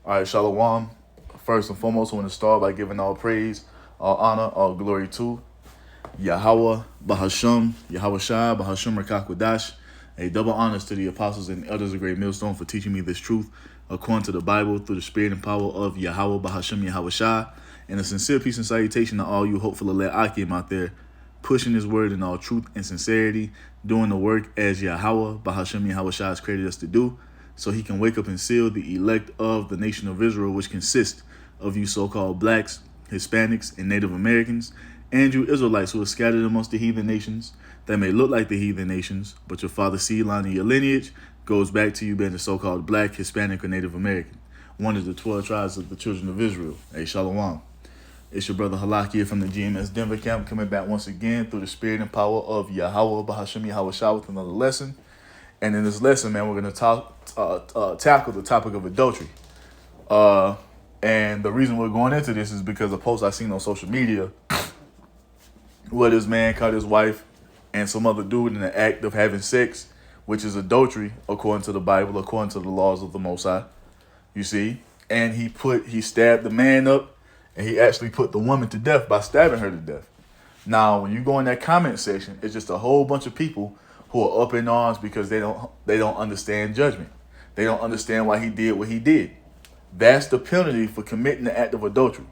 All right, Shalom. First and foremost, I want to start by giving all praise, all honor, all glory to Yahweh, Bahasham, Yahweh Shai, Bahasham Rakakwadash. A double honors to the apostles and elders of Great Millstone for teaching me this truth according to the Bible through the spirit and power of Yahweh, Bahasham, Yahweh Shai. And a sincere peace and salutation to all you hopeful elect Akim out there, pushing his word in all truth and sincerity, doing the work as Yahweh, Bahasham, Yahweh Shai has created us to do, so he can wake up and seal the elect of the nation of Israel, which consists of you so-called blacks, Hispanics, and Native Americans, and you Israelites who are scattered amongst the heathen nations that may look like the heathen nations, but your father's seed line and your lineage goes back to you being the so-called black, Hispanic, or Native American, one of the 12 tribes of the children of Israel. Hey, Shalom. It's your brother Halak here from the GMS Denver camp, coming back once again through the spirit and power of Yahweh, Bahasham, Yahweh Shai, with another lesson. And in this lesson, man, we're going to tackle the topic of adultery. And the reason we're going into this is because of posts I seen on social media where this man caught his wife and some other dude in the act of having sex, which is adultery according to the Bible, according to the laws of the Most High. You see? And he stabbed the man up, and he actually put the woman to death by stabbing her to death. Now, when you go in that comment section, it's just a whole bunch of people who are up in arms because they don't understand judgment. They don't understand why he did what he did. That's the penalty for committing the act of adultery.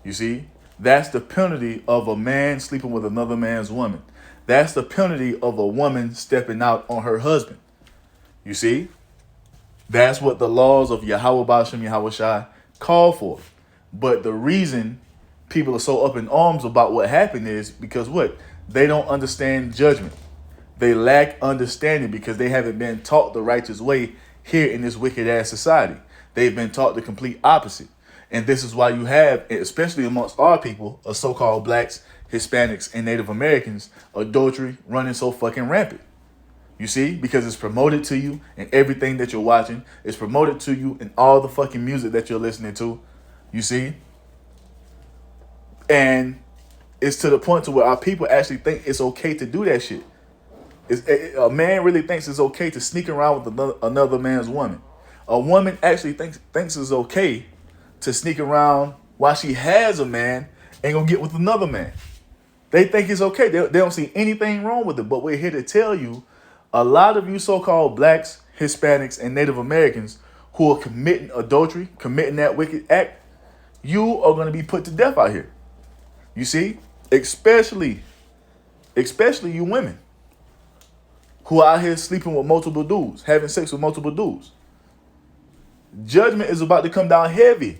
You see? That's the penalty of a man sleeping with another man's woman. That's the penalty of a woman stepping out on her husband. You see? That's what the laws of Yahweh Ba'ashem Yahweh Shai call for. But the reason people are so up in arms about what happened is because what? They don't understand judgment. They lack understanding because they haven't been taught the righteous way here in this wicked ass society. They've been taught the complete opposite. And this is why you have, especially amongst our people, so-called blacks, Hispanics, and Native Americans, adultery running so fucking rampant. You see? Because it's promoted to you in everything that you're watching. It's promoted to you in all the fucking music that you're listening to. You see? And it's to the point to where our people actually think it's okay to do that shit. A man really thinks it's okay to sneak around with another man's woman. A woman actually thinks it's okay to sneak around while she has a man and go get with another man. They think it's okay. They don't see anything wrong with it. But we're here to tell you, a lot of you so-called blacks, Hispanics, and Native Americans who are committing adultery, committing that wicked act, you are going to be put to death out here. You see? Especially you women who are out here sleeping with multiple dudes, having sex with multiple dudes. Judgment is about to come down heavy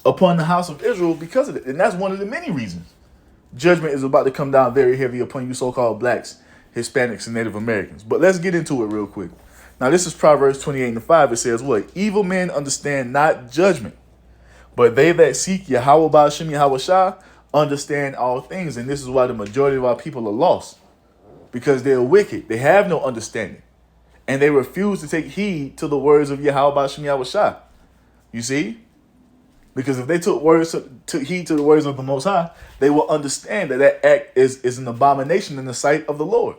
upon the house of Israel because of it. And that's one of the many reasons. Judgment is about to come down very heavy upon you so-called blacks, Hispanics, and Native Americans. But let's get into it real quick. Now, this is Proverbs 28:5. It says what? Evil men understand not judgment, but they that seek Yahweh Ba'ashem Yahweh Shai understand all things. And this is why the majority of our people are lost. Because they're wicked. They have no understanding. And they refuse to take heed to the words of Yahweh Ba'ashem Yahweh Shai. You see? Because if they took heed to the words of the Most High, they will understand that act is an abomination in the sight of the Lord.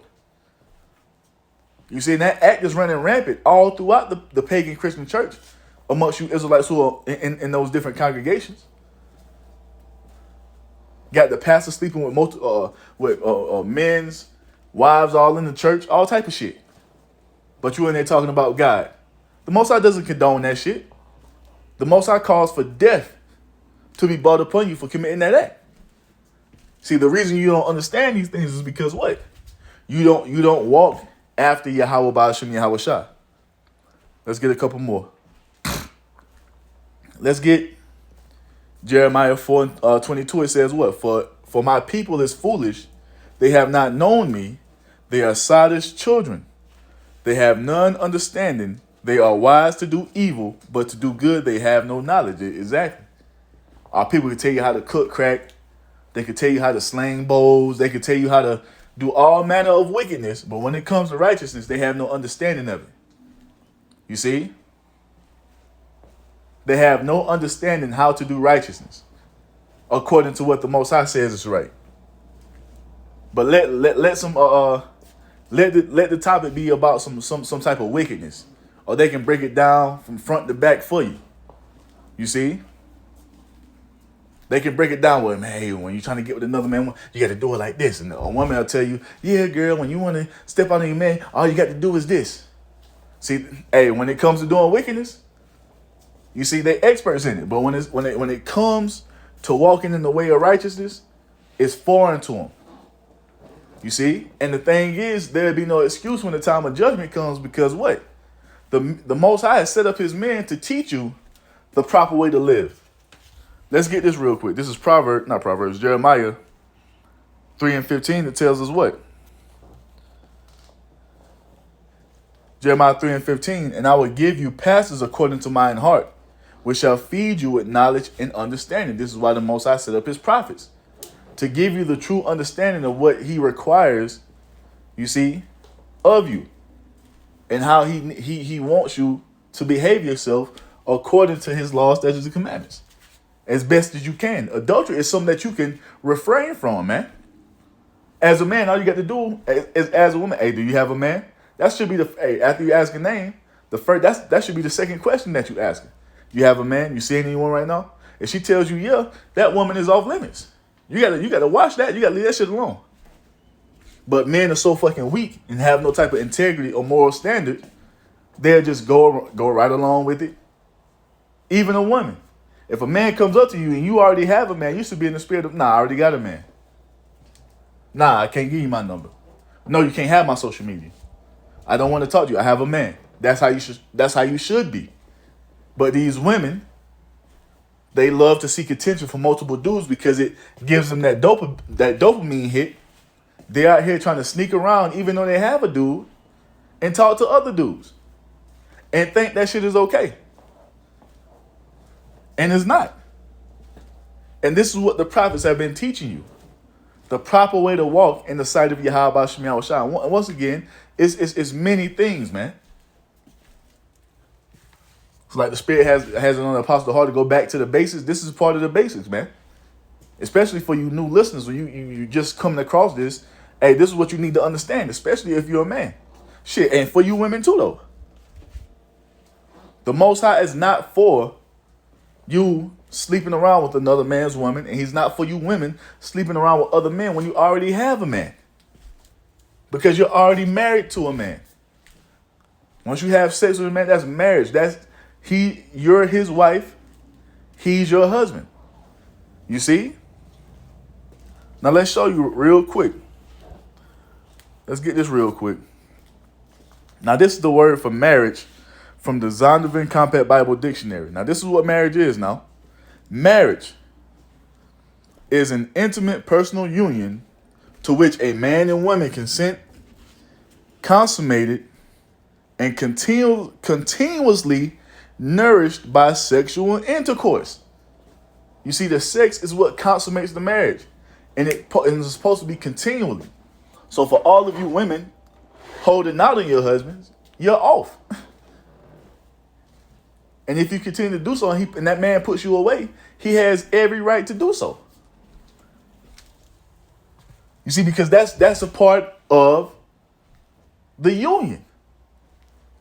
You see, and that act is running rampant all throughout the pagan Christian church amongst you Israelites who are in those different congregations. Got the pastor sleeping with men's wives all in the church, all type of shit. But you in there talking about God. The Most High doesn't condone that shit. The Most High calls for death to be brought upon you for committing that act. See, the reason you don't understand these things is because what? You don't walk after Yahweh Ba'ashem Yahweh Shai. Let's get a couple more. Let's get Jeremiah 4:22. It says what? For my people is foolish. They have not known me. They are sottish children. They have none understanding. They are wise to do evil, but to do good they have no knowledge. Exactly. Our people can tell you how to cook crack. They can tell you how to sling bowls. They can tell you how to do all manner of wickedness. But when it comes to righteousness, they have no understanding of it. You see? They have no understanding how to do righteousness according to what the Most High says is right. But let the topic be about some type of wickedness, or they can break it down from front to back for you. You see? They can break it down with him. Hey, when you're trying to get with another man, you got to do it like this. And a woman will tell you, yeah, girl, when you want to step on your man, all you got to do is this. See, hey, when it comes to doing wickedness, you see, they experts in it. But when it comes to walking in the way of righteousness, it's foreign to them. You see? And the thing is, there'll be no excuse when the time of judgment comes, because what? The Most High has set up his men to teach you the proper way to live. Let's get this real quick. This is Jeremiah 3:15. It tells us what? Jeremiah 3:15. And I will give you pastors according to mine heart, which shall feed you with knowledge and understanding. This is why the Most High set up his prophets, to give you the true understanding of what he requires, you see, of you, and how he wants you to behave yourself according to his laws, statutes, and commandments as best as you can. Adultery is something that you can refrain from, man. As a man, all you got to do is, as a woman, hey, do you have a man? That should be after you ask a name, that should be the second question that you ask her. You have a man? You see anyone right now? If she tells you, yeah, that woman is off limits. You gotta watch that. You gotta leave that shit alone. But men are so fucking weak and have no type of integrity or moral standard, they'll just go right along with it. Even a woman. If a man comes up to you and you already have a man, you should be in the spirit of, nah, I already got a man. Nah, I can't give you my number. No, you can't have my social media. I don't want to talk to you. I have a man. That's how you should be. But these women, they love to seek attention from multiple dudes because it gives them that dopamine hit. They're out here trying to sneak around even though they have a dude and talk to other dudes and think that shit is okay. And it's not. And this is what the prophets have been teaching you. The proper way to walk in the sight of Yahweh Shem Yahushua. And once again, it's many things, man. It's like the Spirit has it on the Apostle heart to go back to the basics. This is part of the basics, man. Especially for you new listeners, when you just coming across this, hey, this is what you need to understand, especially if you're a man. Shit, and for you women too, though. The Most High is not for you sleeping around with another man's woman, and he's not for you women sleeping around with other men when you already have a man. Because you're already married to a man. Once you have sex with a man, that's marriage. You're his wife, he's your husband. You see? Now let's show you real quick. Let's get this real quick. Now this is the word for marriage from the Zondervan Compact Bible Dictionary. Now this is what marriage is now. Marriage is an intimate personal union to which a man and woman consent, consummated, and continuously nourished by sexual intercourse. You see, the sex is what consummates the marriage, and it's supposed to be continually. So for all of you women holding out on your husbands, you're off. And if you continue to do so and that man puts you away, he has every right to do so. You see, because that's a part of the union.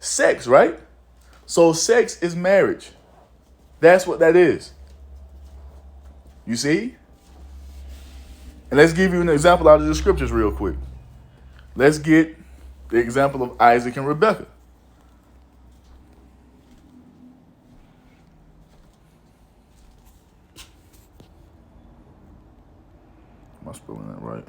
Sex, right? So sex is marriage. That's what that is. You see? And let's give you an example out of the scriptures real quick. Let's get the example of Isaac and Rebekah. Am I spelling that right?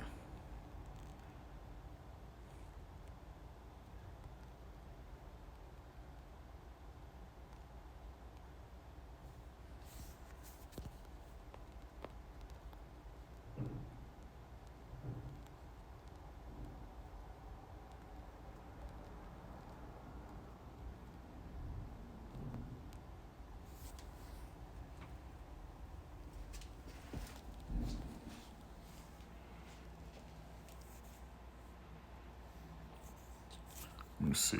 Let me see.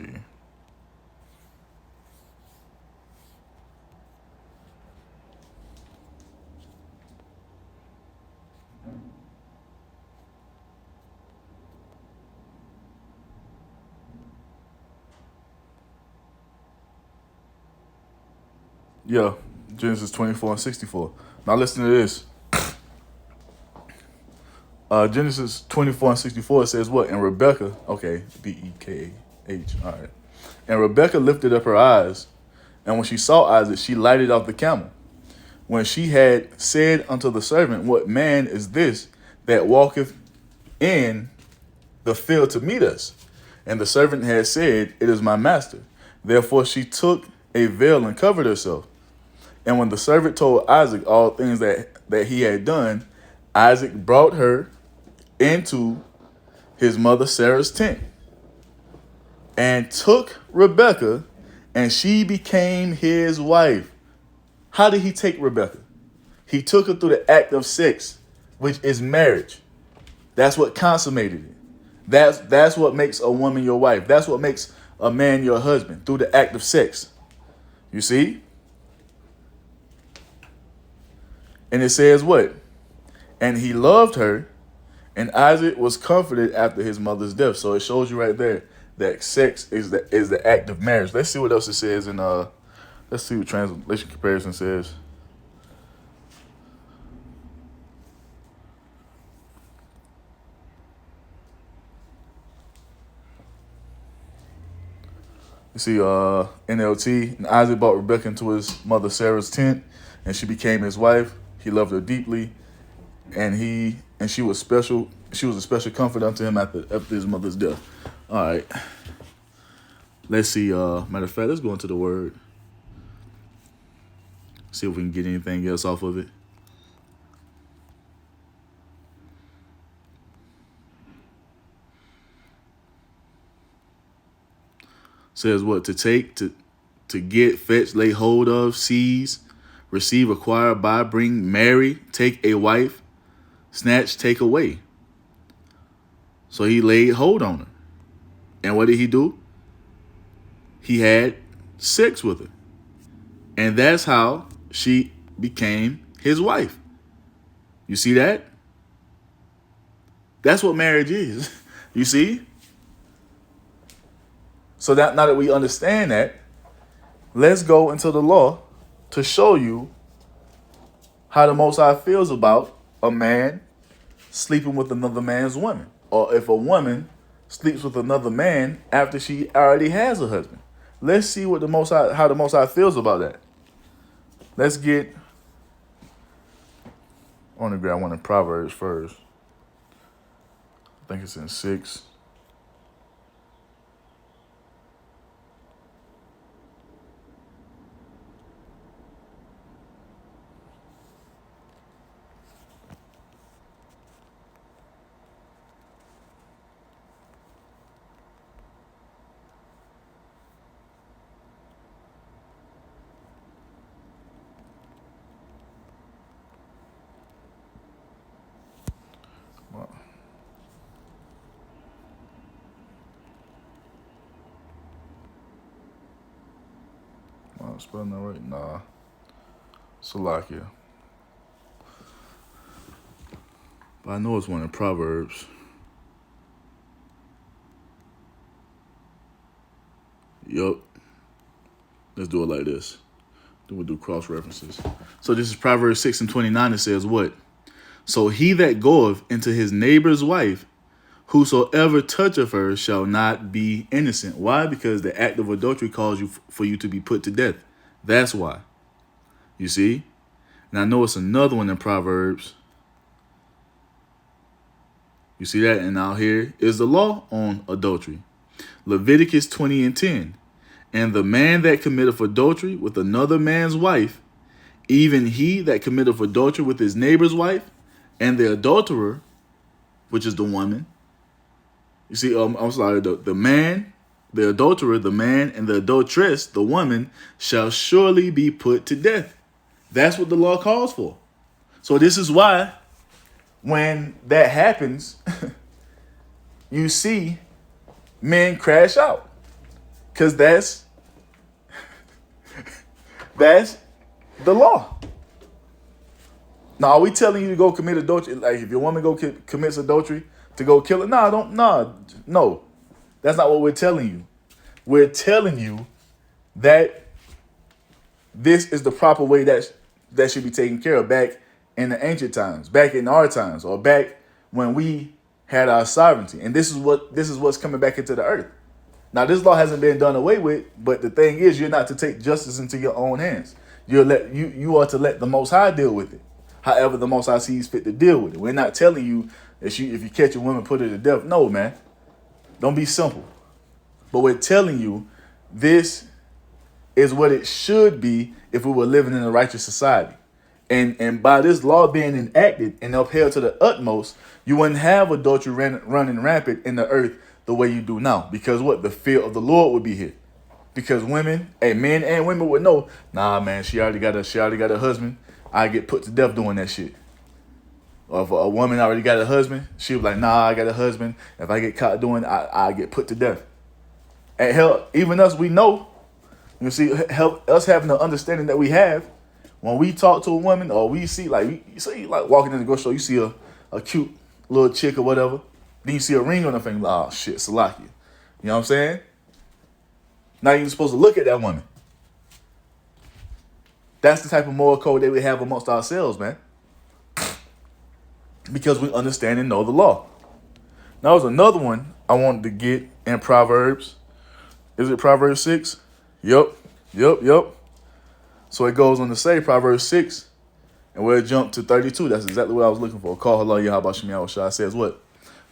Yeah, Genesis 24:64. Now listen to this. Genesis 24:64 says what? And Rebekah, okay, Bekah. All right. And Rebekah lifted up her eyes, and when she saw Isaac, she lighted off the camel. When she had said unto the servant, what man is this that walketh in the field to meet us? And the servant had said, it is my master. Therefore she took a veil and covered herself. And when the servant told Isaac all things that he had done, Isaac brought her into his mother Sarah's tent and took Rebekah, and she became his wife. How did he take Rebekah? He took her through the act of sex, which is marriage. That's what consummated it. That's what makes a woman your wife. That's what makes a man your husband, through the act of sex. You see? And it says what? And he loved her, and Isaac was comforted after his mother's death. So it shows you right there that sex is the act of marriage. Let's see what else it says in let's see what translation comparison says. You see, NLT, and Isaac brought Rebekah into his mother Sarah's tent, and she became his wife. He loved her deeply, and she was special. She was a special comfort unto him after his mother's death. All right. Let's see. Matter of fact, let's go into the word. See if we can get anything else off of it. Says what? To take, to get, fetch, lay hold of, seize, receive, acquire, buy, bring, marry, take a wife, snatch, take away. So he laid hold on her. And what did he do? He had sex with her. And that's how she became his wife. You see that? That's what marriage is. You see? So that now that we understand that, let's go into the law to show you how the Most High feels about a man sleeping with another man's woman, or if a woman sleeps with another man after she already has a husband. Let's see what how the Most High feels about that. Let's get on the ground one in Proverbs first. I think it's in 6. Am I spelling that right? Nah. Salakia. But I know it's one in Proverbs. Yup. Let's do it like this. Then we'll do cross references. So this is Proverbs 6:29. It says what? So he that goeth into his neighbor's wife, whosoever toucheth her shall not be innocent. Why? Because the act of adultery calls you for you to be put to death. That's why. You see? And I know it's another one in Proverbs. You see that? And now here is the law on adultery. Leviticus 20:10. And the man that committeth adultery with another man's wife, even he that committeth adultery with his neighbor's wife, and the adulterer, which is the woman. You see, I'm sorry, the man, the adulterer, the man, and the adulteress, the woman, shall surely be put to death. That's what the law calls for. So this is why when that happens, you see men crash out. Because that's the law. Now, are we telling you to go commit adultery? Like, if your woman commits adultery, to go kill her? No. That's not what we're telling you. We're telling you that this is the proper way that should be taken care of back in the ancient times, back in our times, or back when we had our sovereignty. And this is what's coming back into the earth. Now, this law hasn't been done away with, but the thing is, you're not to take justice into your own hands. You are to let the Most High deal with it. However, the Most High sees fit to deal with it. We're not telling you that if you catch a woman, put her to death. No, man. Don't be simple. But we're telling you this is what it should be if we were living in a righteous society. And by this law being enacted and upheld to the utmost, you wouldn't have adultery running rampant in the earth the way you do now. Because what? The fear of the Lord would be here. Because women, men and women would know, nah, man, she already got a husband. I get put to death doing that shit. Or if a woman already got a husband, she was like, nah, I got a husband. If I get caught doing it, I get put to death. And hell, even us, we know. You see, help us having the understanding that we have. When we talk to a woman, or we see, like, you see, like walking in the grocery store, you see a cute little chick or whatever. Then you see a ring on her finger. Like, oh shit, Salakia. You know what I'm saying? Now you're supposed to look at that woman. That's the type of moral code that we have amongst ourselves, man. Because we understand and know the law. Now there's another one I wanted to get in Proverbs. Is it Proverbs 6? Yup. So it goes on to say, Proverbs 6, and we'll jump to 32. That's exactly what I was looking for. Call Allah Yahweh Shem Yahushua says what?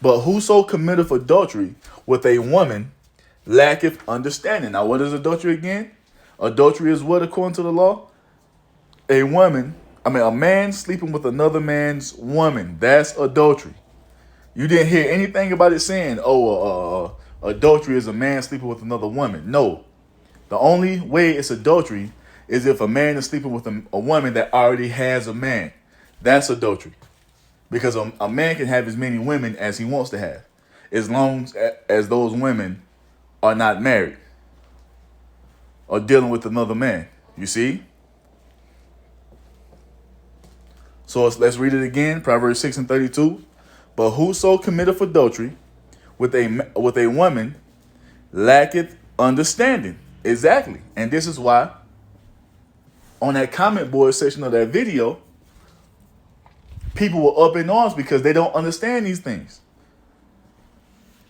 But whoso committeth adultery with a woman lacketh understanding. Now, what is adultery again? Adultery is what according to the law? A man sleeping with another man's woman. That's adultery. You didn't hear anything about it saying, adultery is a man sleeping with another woman. No. The only way it's adultery is if a man is sleeping with a woman that already has a man. That's adultery. Because a man can have as many women as he wants to have, as long as those women are not married or dealing with another man. You see? So let's read it again. Proverbs 6 and 32. But whoso committeth adultery with a woman lacketh understanding. Exactly. And this is why on that comment board section of that video, people were up in arms because they don't understand these things.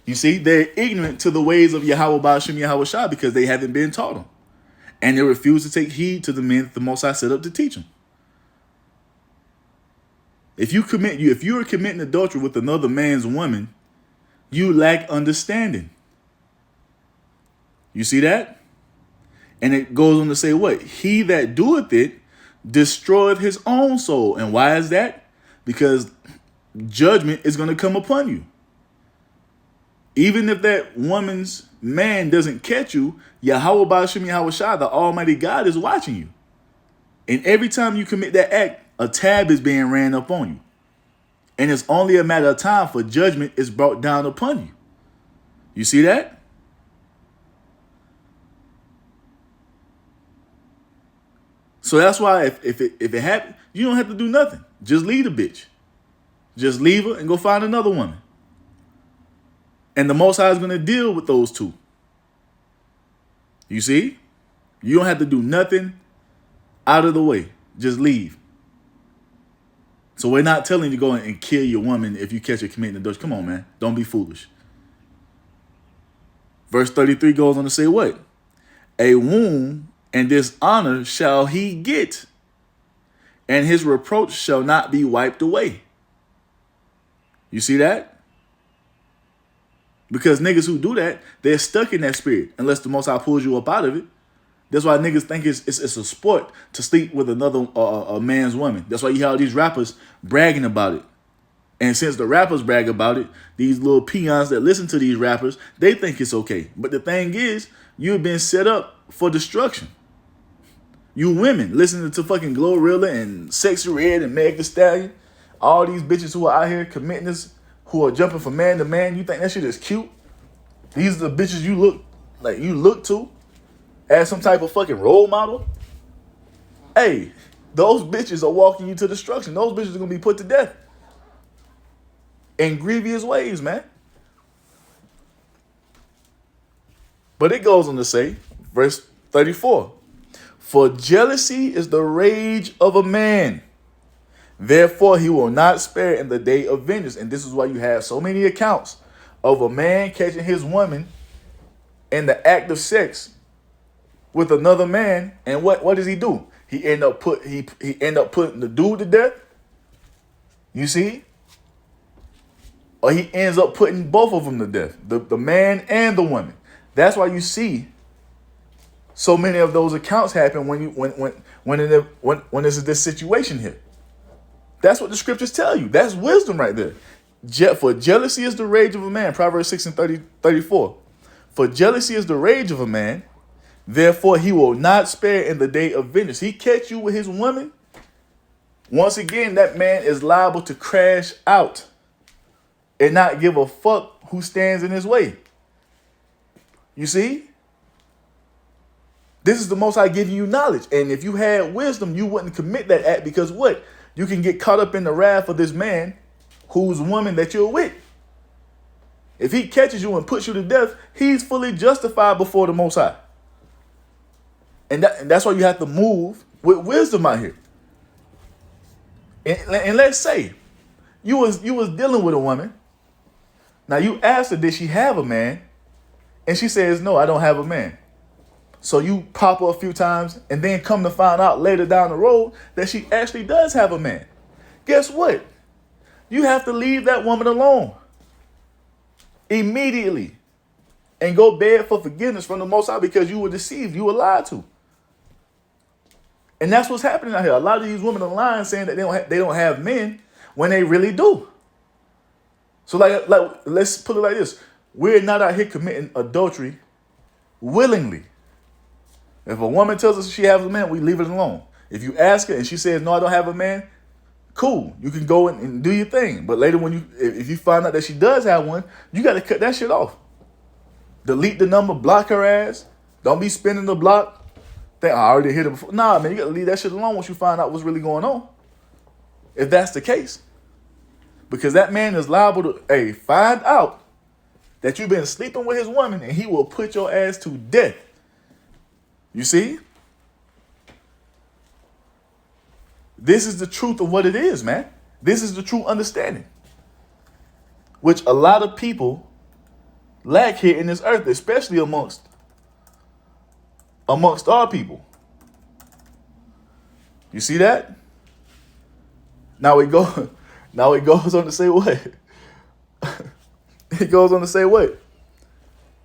You see, they're ignorant to the ways of Yahweh Ba'ashem Yahweh Shah because they haven't been taught them. And they refuse to take heed to the men that the Most High set up to teach them. If you are committing adultery with another man's woman, you lack understanding. You see that? And it goes on to say what? He that doeth it destroyeth his own soul. And why is that? Because judgment is going to come upon you. Even if that woman's man doesn't catch you, Yahweh Ba'ashem Yahweh Shah, the Almighty God, is watching you. And every time you commit that act, a tab is being ran up on you. And it's only a matter of time for judgment is brought down upon you. You see that? So that's why if it happens, you don't have to do nothing. Just leave the bitch. Just leave her and go find another woman. And the Most High is going to deal with those two. You see? You don't have to do nothing out of the way. Just leave. So we're not telling you to go and kill your woman if you catch her committing adultery. Come on, man. Don't be foolish. Verse 33 goes on to say what? A wound and dishonor shall he get, and his reproach shall not be wiped away. You see that? Because niggas who do that, they're stuck in that spirit unless the Most High pulls you up out of it. That's why niggas think it's a sport to sleep with another a man's woman. That's why you hear all these rappers bragging about it. And since the rappers brag about it, these little peons that listen to these rappers, they think it's okay. But the thing is, you've been set up for destruction. You women listening to fucking Glorilla and Sexy Red and Meg Thee Stallion, all these bitches who are out here committing this, who are jumping from man to man, you think that shit is cute? These are the bitches you look to as some type of fucking role model? Hey, those bitches are walking you to destruction. Those bitches are going to be put to death in grievous ways, man. But it goes on to say, verse 34, For jealousy is the rage of a man. Therefore, he will not spare in the day of vengeance. And this is why you have so many accounts of a man catching his woman in the act of sex with another man. And what does he do? He end up putting the dude to death. You see? Or he ends up putting both of them to death, the man and the woman. That's why you see so many of those accounts happen when there's this situation here. That's what the scriptures tell you. That's wisdom right there. For jealousy is the rage of a man. Proverbs 6 and 34. For jealousy is the rage of a man. Therefore, he will not spare in the day of vengeance. He catch you with his woman. Once again, that man is liable to crash out and not give a fuck who stands in his way. You see? This is the Most High giving you knowledge. And if you had wisdom, you wouldn't commit that act because what? You can get caught up in the wrath of this man whose woman that you're with. If he catches you and puts you to death, he's fully justified before the Most High. And that's why you have to move with wisdom out here. And let's say you was dealing with a woman. Now you asked her, did she have a man? And she says, no, I don't have a man. So you pop her a few times and then come to find out later down the road that she actually does have a man. Guess what? You have to leave that woman alone immediately and go beg for forgiveness from the Most High because you were deceived. You were lied to. And that's what's happening out here. A lot of these women are lying saying that they don't have men when they really do. So like let's put it like this. We're not out here committing adultery willingly. If a woman tells us she has a man, we leave it alone. If you ask her and she says, no, I don't have a man, cool. You can go and do your thing. But later if you find out that she does have one, you got to cut that shit off. Delete the number, block her ass. Don't be spinning the block. Think I already hit her before. Nah, man, you got to leave that shit alone once you find out what's really going on. If that's the case. Because that man is liable to, find out that you've been sleeping with his woman and he will put your ass to death. You see? This is the truth of what it is, man. This is the true understanding. Which a lot of people lack here in this earth, especially amongst our people. You see that? Now it goes on to say what? It goes on to say what?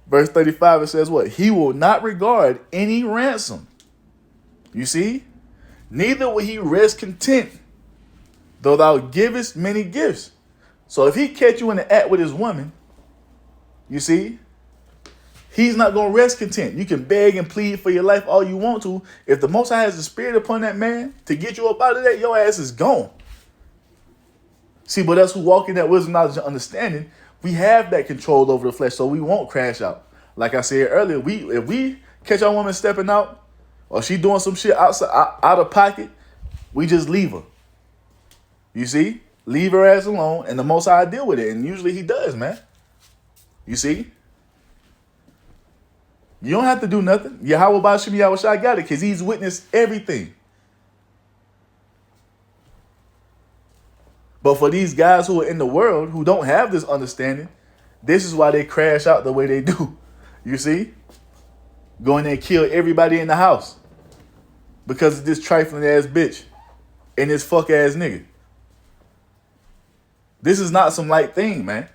Verse 35, it says what? He will not regard any ransom. You see? Neither will he rest content, though thou givest many gifts. So if he catch you in the act with his woman, you see, he's not going to rest content. You can beg and plead for your life all you want to. If the Most High has the spirit upon that man to get you up out of that, your ass is gone. See, but us who walk in that wisdom, knowledge, and understanding, we have that control over the flesh, so we won't crash out. Like I said earlier, if we catch our woman stepping out, or she doing some shit outside, out of pocket, we just leave her. You see? Leave her ass alone, and the Most High deal with it. And usually he does, man. You see? You don't have to do nothing. Yahweh Bashim Yahushua got it, because he's witnessed everything. But for these guys who are in the world, who don't have this understanding, this is why they crash out the way they do. You see? Go in there and kill everybody in the house. Because of this trifling ass bitch and this fuck ass nigga. This is not some light thing, man.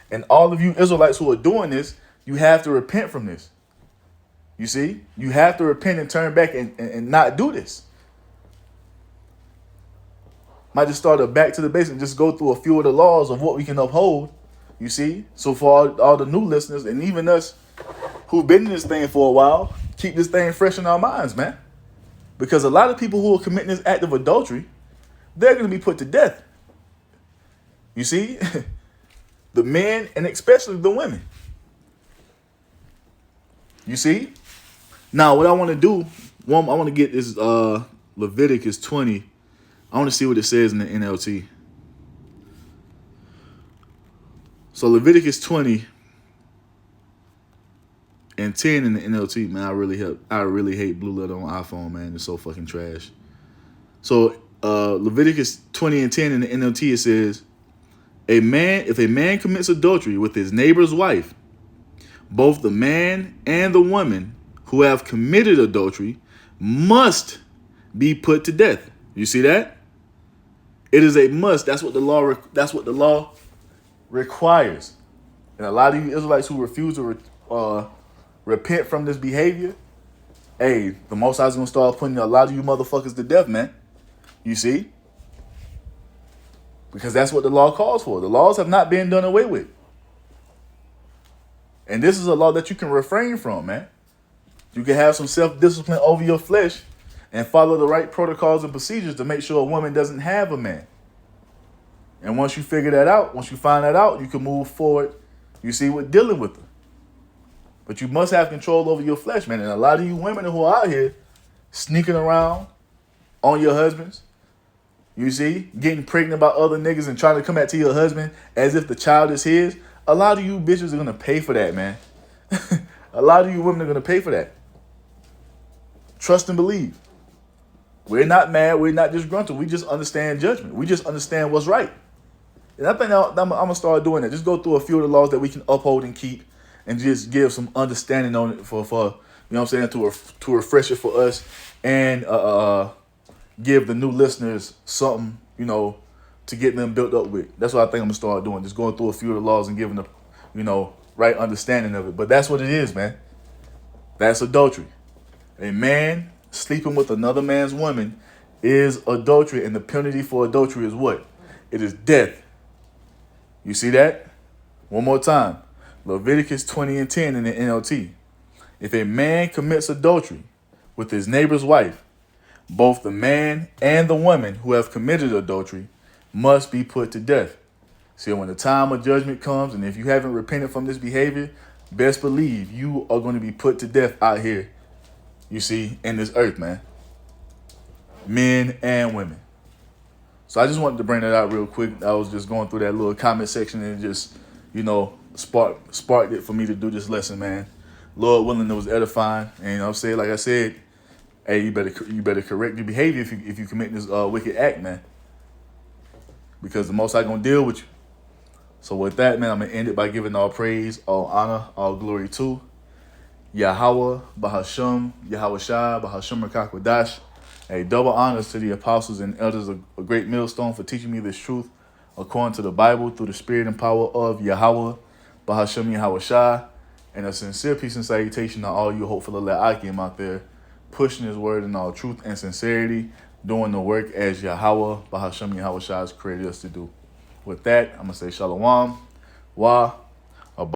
And all of you Israelites who are doing this, you have to repent from this. You see? You have to repent and turn back and not do this. Might just start a back to the basics and just go through a few of the laws of what we can uphold. You see? So for all the new listeners and even us who've been in this thing for a while, keep this thing fresh in our minds, man. Because a lot of people who are committing this act of adultery, they're going to be put to death. You see? The men and especially the women. You see? Now, what I want to do, I want to get this Leviticus 20. I want to see what it says in the NLT. So Leviticus 20 and 10 in the NLT, man. I really hate blue letter on iPhone, man. It's so fucking trash. So Leviticus 20 and 10 in the NLT, it says, if a man commits adultery with his neighbor's wife, both the man and the woman who have committed adultery must be put to death. You see that? It is a must. That's what the law requires. And a lot of you Israelites who refuse to repent from this behavior, hey, the Most High is gonna start putting a lot of you motherfuckers to death, man. You see? Because that's what the law calls for. The laws have not been done away with. And this is a law that you can refrain from, man. You can have some self-discipline over your flesh and follow the right protocols and procedures to make sure a woman doesn't have a man. And once you figure that out, once you find that out, you can move forward, you see, with dealing with her. But you must have control over your flesh, man. And a lot of you women who are out here sneaking around on your husbands, you see, getting pregnant by other niggas and trying to come back to your husband as if the child is his. A lot of you bitches are going to pay for that, man. A lot of you women are going to pay for that. Trust and believe. We're not mad. We're not disgruntled. We just understand judgment. We just understand what's right. And I think I'm going to start doing that. Just go through a few of the laws that we can uphold and keep and just give some understanding on it for you know what I'm saying, to refresh it for us and give the new listeners something, you know, to get them built up with. That's what I think I'm going to start doing. Just going through a few of the laws and giving the, you know, right understanding of it. But that's what it is, man. That's adultery. A man sleeping with another man's woman is adultery, and the penalty for adultery is what? It is death. You see that? One more time. Leviticus 20 and 10 in the NLT. If a man commits adultery with his neighbor's wife, both the man and the woman who have committed adultery must be put to death. See, when the time of judgment comes, and if you haven't repented from this behavior, best believe you are going to be put to death out here, you see, in this earth, man. Men and women. So I just wanted to bring that out real quick. I was just going through that little comment section and just, you know, sparked it for me to do this lesson, man. Lord willing, it was edifying. And you know what I'm saying? Like I said, hey, you better correct your behavior if you commit this wicked act, man. Because the Most High gonna deal with you. So with that, man, I'm gonna end it by giving all praise, all honor, all glory to Yahweh, Bahasham, Yahweh Shai, Bahasham Rakakwadash. A double honors to the apostles and elders of a great millstone for teaching me this truth according to the Bible through the spirit and power of Yahweh, Bahasham Yahweh Shai. And a sincere peace and salutation to all you hopeful La'akim out there, pushing his word in all truth and sincerity, doing the work as Yahweh, Bahasham Yahweh Shai has created us to do. With that, I'm going to say Shalom, Wa,